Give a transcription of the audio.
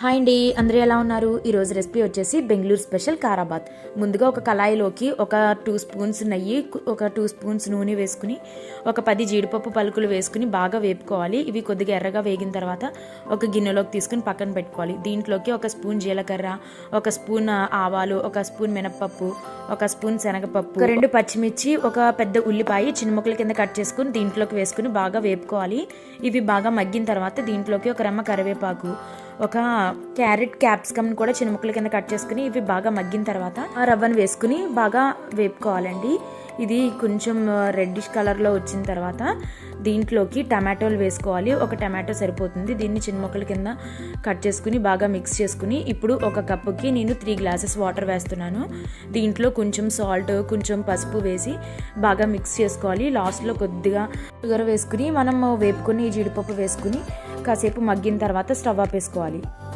Hi అండి, అందరూ ఎలా ఉన్నారు? ఈరోజు రెసిపీ వచ్చేసి బెంగళూరు స్పెషల్ కారాబాత్. ముందుగా ఒక కళాయిలోకి ఒక 2 స్పూన్స్ నెయ్యి, ఒక 2 స్పూన్స్ నూనె వేసుకుని ఒక 10 జీడిపప్పు పలుకులు వేసుకుని బాగా వేపుకోవాలి. ఇవి కొద్దిగా ఎర్రగా వేగిన తర్వాత ఒక గిన్నెలోకి తీసుకుని పక్కన పెట్టుకోవాలి. దీంట్లోకి ఒక స్పూన్ జీలకర్ర, ఒక స్పూన్ ఆవాలు, ఒక స్పూన్ మినపప్పు, ఒక స్పూన్ శనగపప్పు, 2 పచ్చిమిర్చి, ఒక పెద్ద ఉల్లిపాయ చిన్న ముక్కల కింద కట్ చేసుకుని దీంట్లోకి వేసుకుని బాగా వేపుకోవాలి. ఇవి బాగా మగ్గిన తర్వాత దీంట్లోకి ఒక రెమ్మ కరివేపాకు, ఒక క్యారెట్, క్యాప్సికమ్ కూడా చిన్న ముక్కల కింద కట్ చేసుకుని ఇవి బాగా మగ్గిన తర్వాత ఆ రవ్వను వేసుకుని బాగా వేపుకోవాలండి. ఇది కొంచెం రెడ్డిష్ కలర్లో వచ్చిన తర్వాత దీంట్లోకి టమాటోలు వేసుకోవాలి. ఒక టమాటో సరిపోతుంది. దీన్ని చిన్న ముక్కల కింద కట్ చేసుకుని బాగా మిక్స్ చేసుకుని ఇప్పుడు ఒక కప్పుకి నేను 3 గ్లాసెస్ వాటర్ వేస్తున్నాను. దీంట్లో కొంచెం సాల్ట్, కొంచెం పసుపు వేసి బాగా మిక్స్ చేసుకోవాలి. లాస్ట్లో కొద్దిగా షుగర్ వేసుకుని మనం వేపుకుని జీడిపప్పు వేసుకుని కాసేపు మగ్గిన తర్వాత స్టవ్ ఆపేసుకోవాలి.